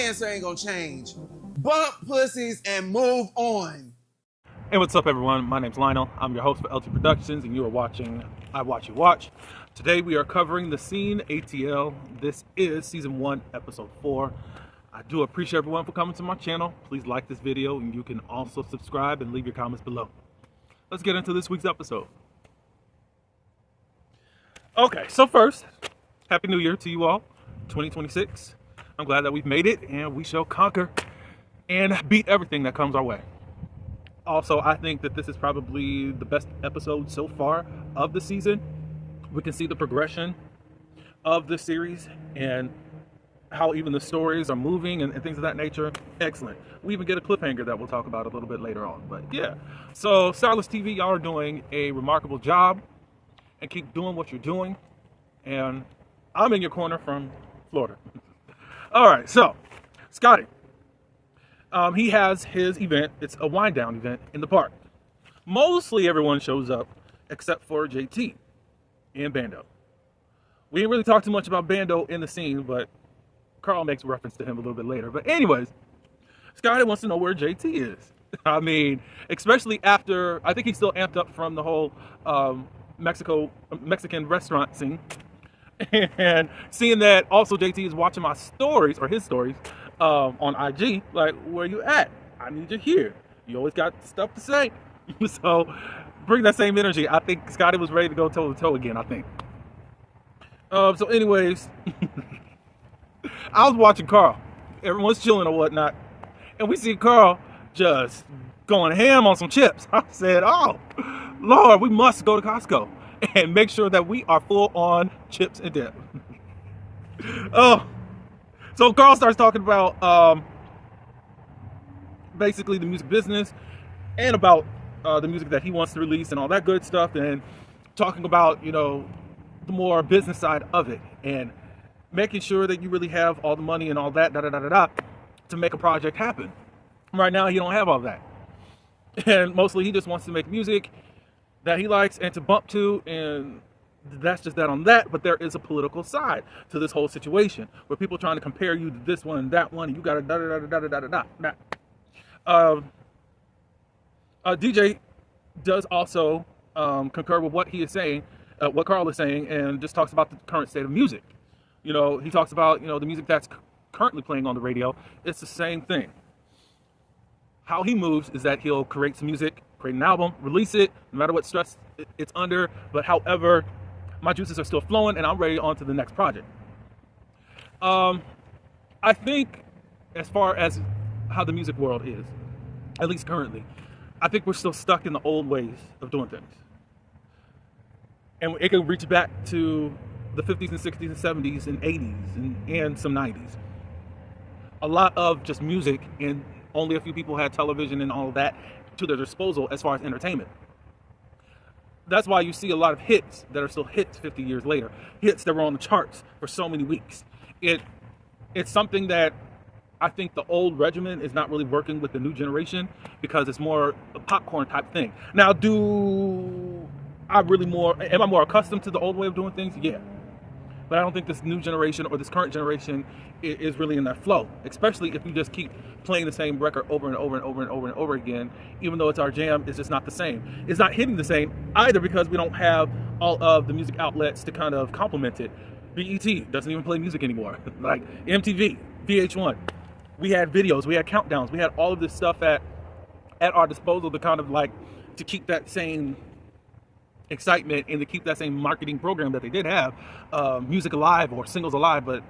answer ain't gonna change. Bump pussies and move on. Hey, what's up, everyone? My name's Lionel. I'm your host for LT Productions, and you are watching I Watch You Watch. Today we are covering the scene ATL. This is season 1, episode 4. I do appreciate everyone for coming to my channel. Please like this video, and you can also subscribe and leave your comments below. Let's get into this week's episode. Okay, so first, Happy New Year to you all, 2026. I'm glad that we've made it, and we shall conquer and beat everything that comes our way. Also, I think that this is probably the best episode so far of the season. We can see the progression of the series and how even the stories are moving and things of that nature. Excellent. We even get a cliffhanger that we'll talk about a little bit later on. But yeah, so Starless TV, y'all are doing a remarkable job and keep doing what you're doing. And I'm in your corner from Florida. All right, so Scotty. He has his event. It's a wind down event in the park. Mostly everyone shows up except for JT and Bando. We didn't really talk too much about Bando in the scene, but Carl makes reference to him a little bit later. But anyways, Scotty wants to know where JT is. I mean, especially after, I think he's still amped up from the whole Mexican restaurant scene. And seeing that also JT is watching my stories, or his stories, on IG, like, where you at? I need you here. You always got stuff to say. So bring that same energy. I think Scotty was ready to go toe to toe again, I think. So anyways, I was watching Carl. Everyone's chilling or whatnot. And we see Carl just going ham on some chips. I said, oh, Lord, we must go to Costco and make sure that we are full on chips and dip. Oh. So Carl starts talking about basically the music business and about the music that he wants to release and all that good stuff, and talking about, you know, the more business side of it and making sure that you really have all the money and all that to make a project happen. Right now, he don't have all that, and mostly he just wants to make music that he likes and to bump to, and that's just that on that. But there is a political side to this whole situation where people are trying to compare you to this one and that one, and you got a DJ does also concur with what he is saying, what Carl is saying, and just talks about the current state of music. You know, he talks about, you know, the music that's currently playing on the radio. It's the same thing. How he moves is that he'll create some music, create an album, release it, no matter what stress it's under. But however, my juices are still flowing, and I'm ready on to the next project. I think as far as how the music world is, at least currently, I think we're still stuck in the old ways of doing things. And it can reach back to the 50s and 60s and 70s and 80s and some 90s. A lot of just music, and only a few people had television and all of that to their disposal as far as entertainment. That's why you see a lot of hits that are still hits 50 years later. Hits that were on the charts for so many weeks. It's something that I think the old regimen is not really working with the new generation, because it's more a popcorn type thing. Now, am I more accustomed to the old way of doing things? Yeah. But I don't think this new generation or this current generation is really in that flow, especially if you just keep playing the same record over and over and over and over and over again. Even though it's our jam, it's just not the same. It's not hitting the same either, because we don't have all of the music outlets to kind of complement it. BET doesn't even play music anymore. Like MTV, VH1. We had videos, we had countdowns, we had all of this stuff at our disposal to kind of like to keep that same excitement and to keep that same marketing program that they did have, music alive or singles alive, but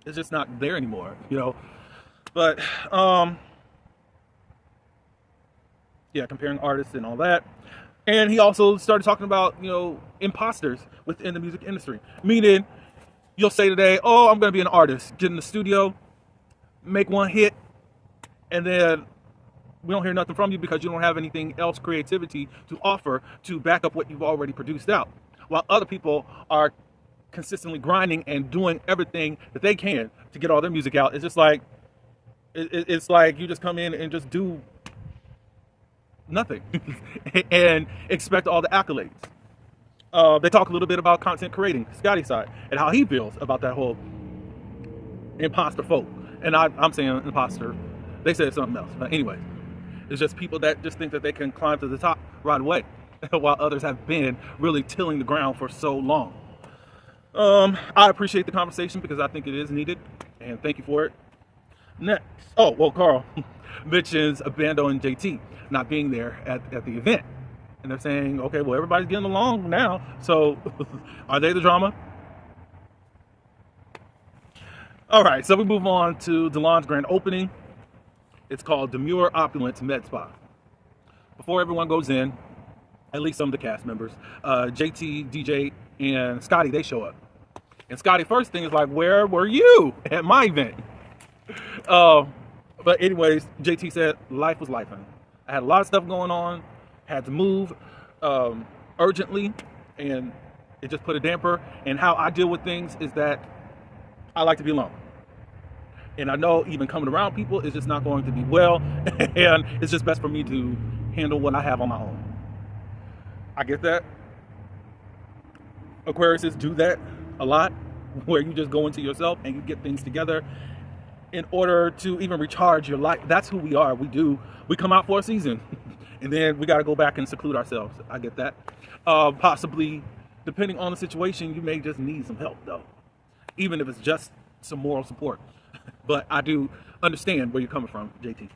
it's just not there anymore, you know. But yeah, comparing artists and all that. And he also started talking about, you know, imposters within the music industry, meaning you'll say today, oh, I'm going to be an artist, get in the studio, make one hit, and then we don't hear nothing from you because you don't have anything else creativity to offer to back up what you've already produced out. While other people are consistently grinding and doing everything that they can to get all their music out. It's just like, it's like you just come in and just do nothing and expect all the accolades. They talk a little bit about content creating, Scotty's side, and how he feels about that whole imposter folk And I'm saying imposter. They said something else. But anyway, it's just people that just think that they can climb to the top right away, while others have been really tilling the ground for so long. I appreciate the conversation because I think it is needed, and thank you for it. Next, oh well, Carl mentions Bando and JT not being there at the event, and they're saying, okay, well, everybody's getting along now, so are they the drama? All right, so we move on to DeLon's grand opening. It's called Demure Opulence Med Spa. Before everyone goes in, at least some of the cast members, JT, DJ, and Scotty, they show up. And Scotty, first thing is like, where were you at my event? But anyways, JT said, life was life. I had a lot of stuff going on, had to move urgently, and it just put a damper. And how I deal with things is that I like to be alone. And I know even coming around people is just not going to be well, and it's just best for me to handle what I have on my own. I get that. Aquariuses do that a lot, where you just go into yourself and you get things together in order to even recharge your life. That's who we are. We come out for a season and then we got to go back and seclude ourselves. I get that. Possibly, depending on the situation, you may just need some help though, even if it's just some moral support. But I do understand where you're coming from, JT.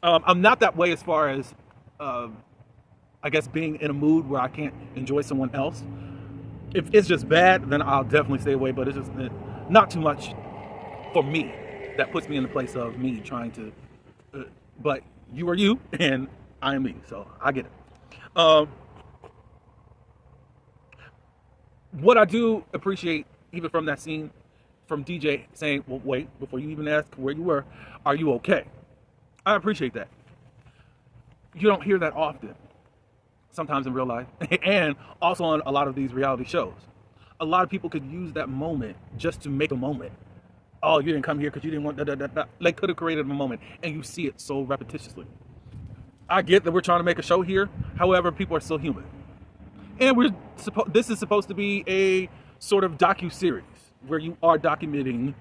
I'm not that way as far as I guess being in a mood where I can't enjoy someone else. If it's just bad, then I'll definitely stay away, but it's just not too much for me. That puts me in the place of me trying to, but you are you and I am me, so I get it. What I do appreciate, even from that scene, from DJ saying, well, wait, before you even ask where you were, are you okay? I appreciate that. You don't hear that often, sometimes in real life, and also on a lot of these reality shows. A lot of people could use that moment just to make a moment. Oh, you didn't come here because you didn't want da. They could have created a moment, and you see it so repetitiously. I get that we're trying to make a show here. However, people are still human. And this is supposed to be a sort of docu-series where you are documenting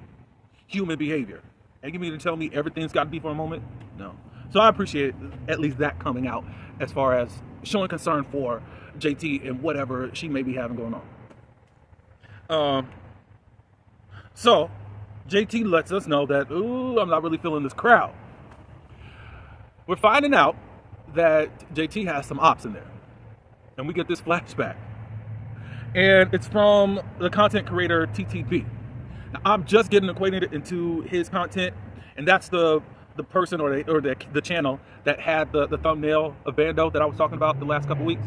human behavior. And you mean to tell me everything's got to be for a moment? No. So I appreciate at least that coming out as far as showing concern for JT and whatever she may be having going on. So JT lets us know that, ooh, I'm not really feeling this crowd. We're finding out that JT has some ops in there. And we get this flashback. And it's from the content creator TTB. Now, I'm just getting acquainted into his content, and that's the person or the channel that had the thumbnail of Bando that I was talking about the last couple weeks.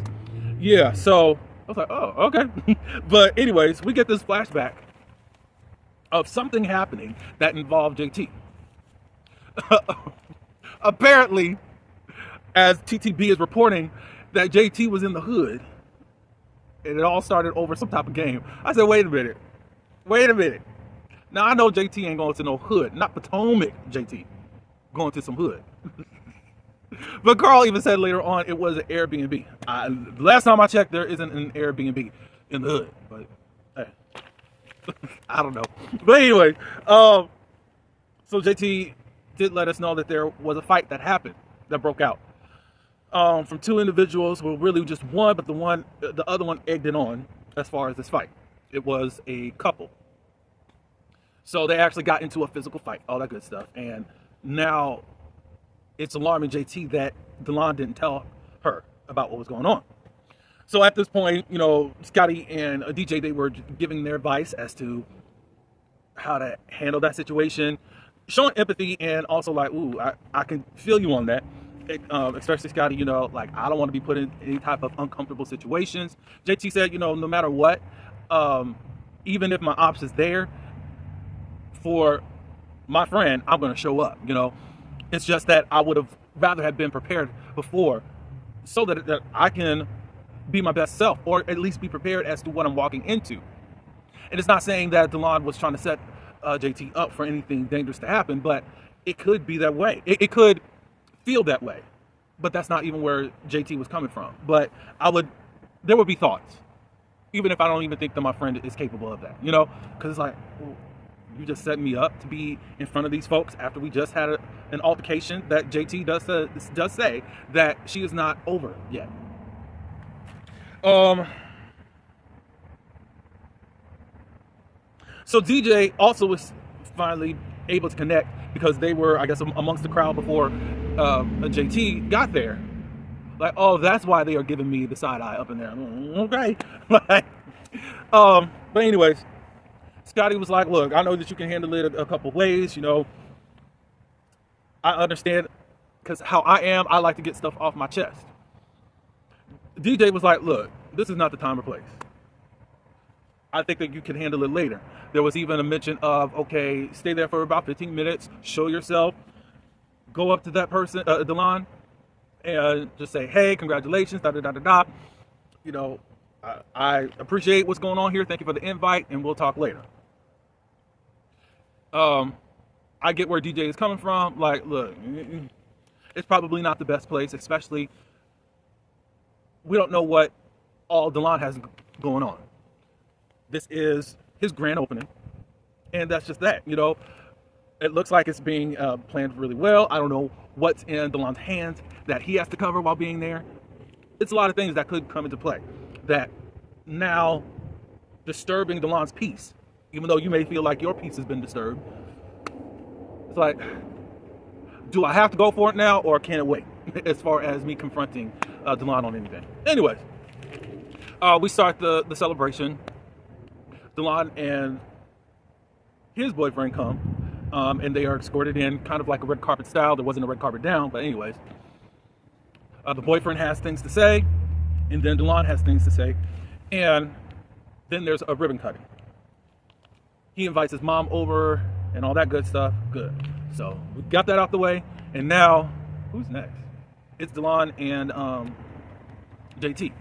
Yeah, so I was like, oh, okay. But anyways, we get this flashback of something happening that involved JT. Apparently, as TTB is reporting, that JT was in the hood, and it all started over some type of game. I said, wait a minute. Now, I know JT ain't going to no hood, not Potomac JT, going to some hood. But Carl even said later on it was an Airbnb. Last time I checked, there isn't an Airbnb in the hood, but hey, I don't know. But anyway, so JT did let us know that there was a fight that happened, that broke out. From two individuals, well, really just one, but the other one egged it on as far as this fight. It was a couple. So they actually got into a physical fight, all that good stuff. And now it's alarming JT that DeLon didn't tell her about what was going on. So at this point, you know, Scotty and DJ, they were giving their advice as to how to handle that situation, showing empathy, and also like, ooh, I can feel you on that. Especially Scotty, you know, like, I don't want to be put in any type of uncomfortable situations. JT said, you know, no matter what, even if my ops is there for my friend, I'm going to show up, you know. It's just that I would have rather have been prepared before so that I can be my best self, or at least be prepared as to what I'm walking into. And it's not saying that DeLon was trying to set JT up for anything dangerous to happen, but it could be that way. It could feel that way, but that's not even where JT was coming from. But there would be thoughts, even if I don't even think that my friend is capable of that, you know, because it's like, well, You just set me up to be in front of these folks after we just had an altercation that JT does say that she is not over yet. So DJ also was finally able to connect because they were, I guess, amongst the crowd before JT got there. Like, oh, that's why they are giving me the side eye up in there. Okay. But anyways, Scotty was like, look, I know that you can handle it a couple ways, you know. I understand, because how I am, I like to get stuff off my chest. DJ was like, look, this is not the time or place. I think that you can handle it later. There was even a mention of, okay, stay there for about 15 minutes, show yourself, go up to that person, Delon, and just say, hey, congratulations, da-da-da-da-da. You know, I appreciate what's going on here. Thank you for the invite, and we'll talk later. I get where DJ is coming from. Like, look, it's probably not the best place, especially we don't know what all Delon has going on. This is his grand opening, and that's just that, you know. It looks like it's being planned really well. I don't know what's in Delon's hands that he has to cover while being there. It's a lot of things that could come into play that now disturbing Delon's peace, even though you may feel like your peace has been disturbed. It's like, do I have to go for it now, or can it wait? As far as me confronting Delon on anything. Anyways, we start the celebration. Delon and his boyfriend come, and they are escorted in kind of like a red carpet style. There wasn't a red carpet down, but anyways. The boyfriend has things to say, and then Delon has things to say, and then there's a ribbon cutting. He invites his mom over and all that good stuff. Good. So we got that out the way, and now, who's next? It's Delon and JT.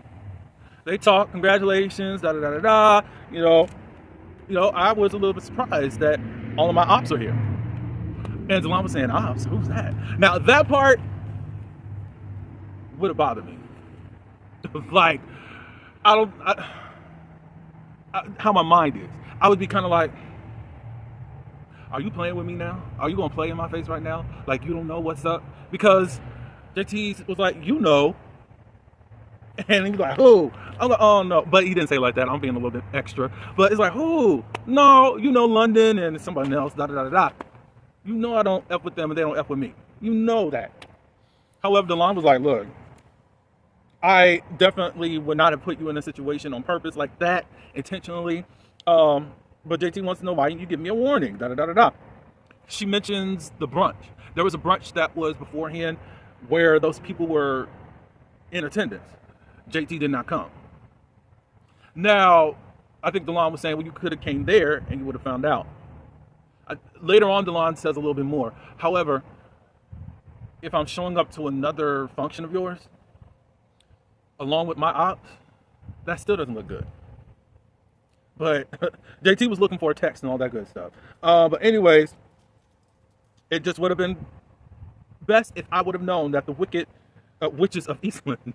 They talk, congratulations, da-da-da-da-da, you know, I was a little bit surprised that all of my ops are here. And Delon was saying, ops, who's that? Now, that part would have bothered me. Like, how my mind is. I would be kind of like, are you playing with me now? Are you going to play in my face right now? Like, you don't know what's up? Because JT was like, you know. And he was like, who? I'm like, oh, no. But he didn't say it like that. I'm being a little bit extra. But it's like, who? No, you know London and somebody else, da-da-da-da-da. You know I don't F with them and they don't F with me. You know that. However, Delon was like, look, I definitely would not have put you in a situation on purpose like that, intentionally. But JT wants to know, why didn't you give me a warning? Da-da-da-da-da. She mentions the brunch. There was a brunch that was beforehand where those people were in attendance. JT did not come. Now, I think Delon was saying, well, you could have came there and you would have found out. Later on, Delon says a little bit more. However, if I'm showing up to another function of yours, along with my ops, that still doesn't look good. But JT was looking for a text and all that good stuff. But anyways, it just would have been best if I would have known that the wicked witches of Eastland,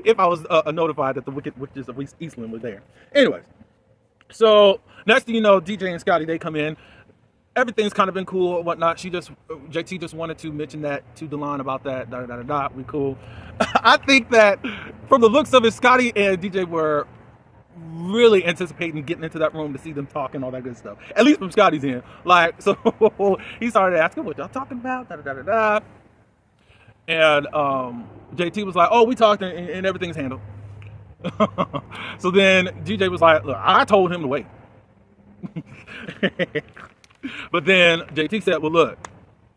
if I was notified that the wicked witches of Eastland were there. Anyways, so next thing you know, DJ and Scotty, they come in. Everything's kind of been cool or whatnot. JT just wanted to mention that to Delon about that. Da-da-da-da-da. We cool. I think that from the looks of it, Scotty and DJ were really anticipating getting into that room to see them talk and all that good stuff. At least from Scotty's end. Like, so he started asking, what y'all talking about? Da-da-da-da-da. And JT was like, oh, we talked and everything's handled. So then DJ was like, look, I told him to wait. But then JT said, well, look,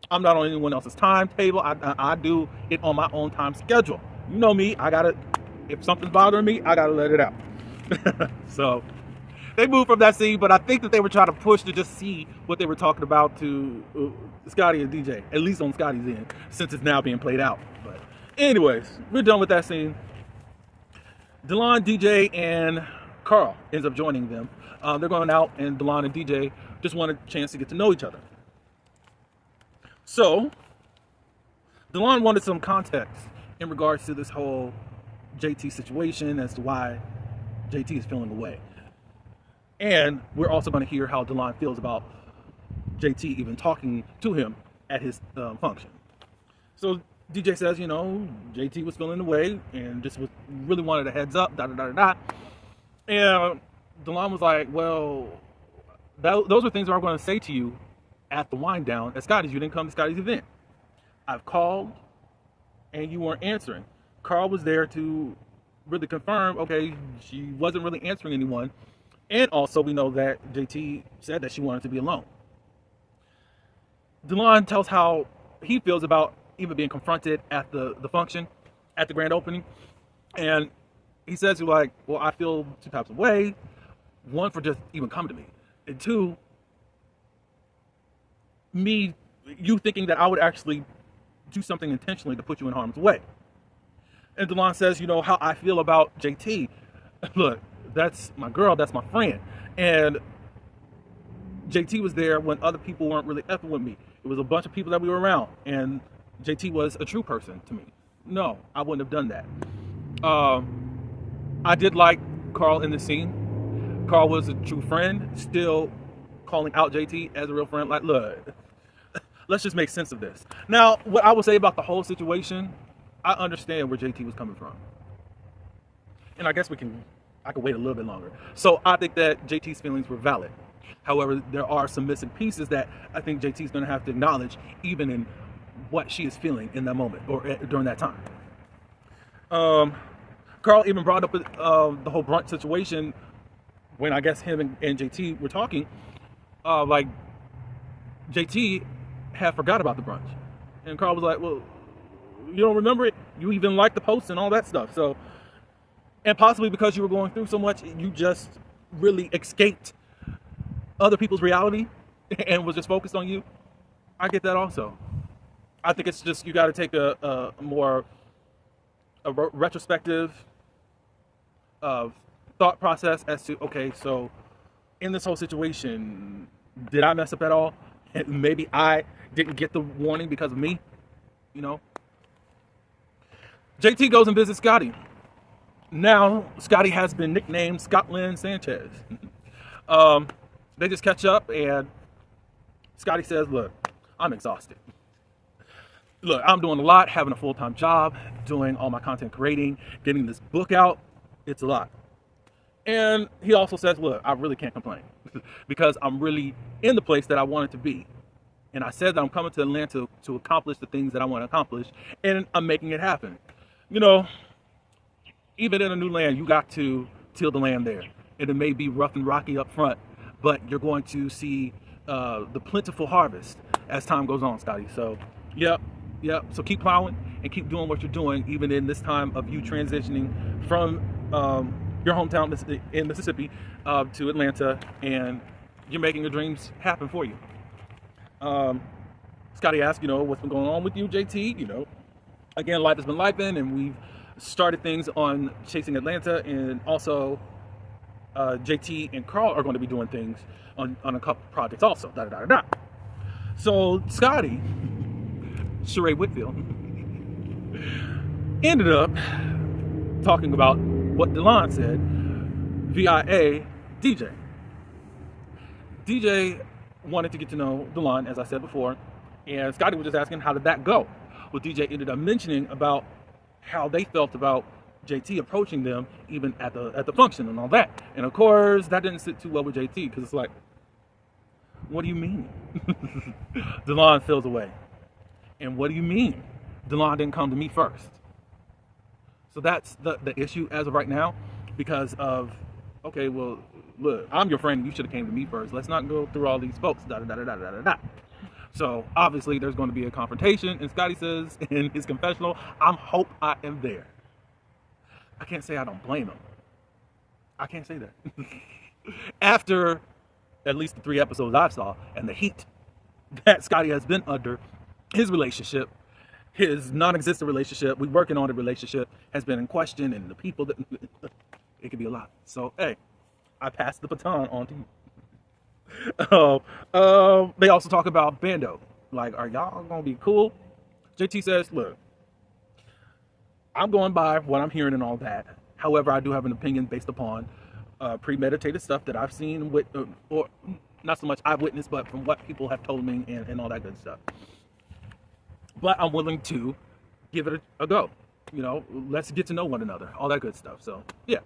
I'm not on anyone else's timetable. I do it on my own time schedule. You know me, if something's bothering me, I gotta let it out. So they moved from that scene, but I think that they were trying to push to just see what they were talking about to Scotty and DJ, at least on Scotty's end, since it's now being played out. But anyways, we're done with that scene. Delon, DJ, and Carl ends up joining them. They're going out, and Delon and DJ just want a chance to get to know each other. So Delon wanted some context in regards to this whole JT situation as to why JT is feeling away. And we're also going to hear how Delon feels about JT even talking to him at his function. So DJ says, JT was feeling the way and just really wanted a heads up, da da da da da. And Delon was like, well, those are things that I'm going to say to you at the wind down at Scotty's. You didn't come to Scotty's event. I've called and you weren't answering. Carl was there to really confirm, okay, she wasn't really answering anyone. And also we know that JT said that she wanted to be alone. Delon tells how he feels about even being confronted at the function, at the grand opening. And he says, like, well, I feel two types of way. One, for just even coming to me. And two, you thinking that I would actually do something intentionally to put you in harm's way. And Delon says, how I feel about JT. Look, that's my girl, that's my friend. And JT was there when other people weren't really effing with me. It was a bunch of people that we were around. And JT was a true person to me. No, I wouldn't have done that. I did like Carl in the scene. Carl was a true friend, still calling out JT as a real friend. Like, look, let's just make sense of this. Now, what I would say about the whole situation, I understand where JT was coming from. And I guess I can wait a little bit longer. So I think that JT's feelings were valid. However, there are some missing pieces that I think JT's going to have to acknowledge, even in what she is feeling in that moment or during that time. Carl even brought up the whole brunch situation when I guess him and JT were talking. Like, JT had forgot about the brunch. And Carl was like, well, you don't remember it? You even liked the post and all that stuff. So, and possibly because you were going through so much, you just really escaped other people's reality and was just focused on you. I get that also. I think it's just, you got to take a more retrospective thought process as to, okay, so in this whole situation, did I mess up at all? And maybe I didn't get the warning because of me, JT goes and visits Scotty. Now, Scotty has been nicknamed Scotland Sanchez. They just catch up and Scotty says, look, I'm exhausted. Look, I'm doing a lot, having a full-time job, doing all my content creating, getting this book out. It's a lot. And he also says, look, I really can't complain because I'm really in the place that I wanted to be. And I said that I'm coming to Atlanta to accomplish the things that I want to accomplish, and I'm making it happen. Even in a new land, you got to till the land there. And it may be rough and rocky up front, but you're going to see the plentiful harvest as time goes on, Scotty. So, yep. So keep plowing and keep doing what you're doing, even in this time of you transitioning from your hometown in Mississippi to Atlanta, and you're making your dreams happen for you. Scotty asked, what's been going on with you, JT? Again, life has been lifing, and we've started things on Chasing Atlanta, and also JT and Carl are going to be doing things on a couple projects also. So Scotty, Sheree Whitfield, ended up talking about what Delon said via DJ. DJ wanted to get to know Delon, as I said before, and Scotty was just asking, how did that go? Well, DJ ended up mentioning about how they felt about JT approaching them even at the function and all that. And of course, that didn't sit too well with JT, because it's like, what do you mean? Delon feels away. And what do you mean Delon didn't come to me first? So that's the issue as of right now, because of, okay, well, look, I'm your friend, you should have came to me first. Let's not go through all these folks, So obviously there's going to be a confrontation, and Scotty says in his confessional, I hope I am there. I can't say I don't blame him. I can't say that. After at least the 3 episodes I saw and the heat that Scotty has been under, his relationship, his non-existent relationship, we working on a relationship, has been in question, and the people that, it could be a lot. So, hey, I passed the baton on to you. They also talk about Bando. Like, are y'all gonna be cool? JT says, look, I'm going by what I'm hearing and all that. However, I do have an opinion based upon premeditated stuff that I've seen with, or not so much I've witnessed, but from what people have told me and all that good stuff. But I'm willing to give it a go. You know, let's get to know one another, all that good stuff. So yeah,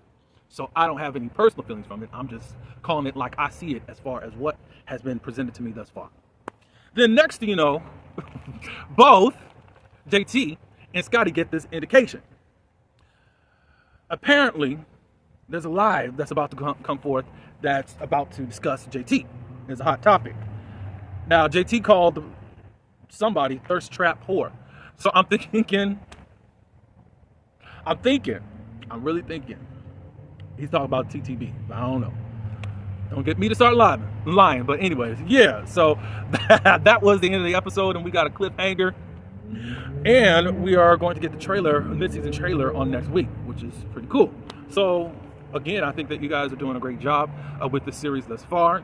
so I don't have any personal feelings from it. I'm just calling it like I see it as far as what has been presented to me thus far. Then next thing you know, both JT and Scotty get this indication. Apparently, there's a live that's about to come forth that's about to discuss JT. It's a hot topic. Now, JT called somebody thirst trap whore. So I'm really thinking he's talking about TTB. I don't know. Don't get me to start lying. But anyways, yeah. So that was the end of the episode, and we got a cliffhanger. And we are going to get the trailer, mid-season trailer, on next week, which is pretty cool. So again, I think that you guys are doing a great job with the series thus far.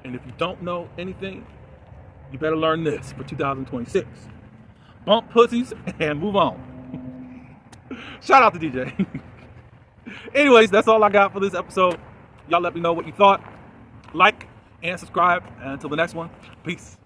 And if you don't know anything, you better learn this for 2026. Bump pussies and move on. Shout out to DJ. Anyways, that's all I got for this episode. Y'all let me know what you thought. Like and subscribe. And until the next one, peace.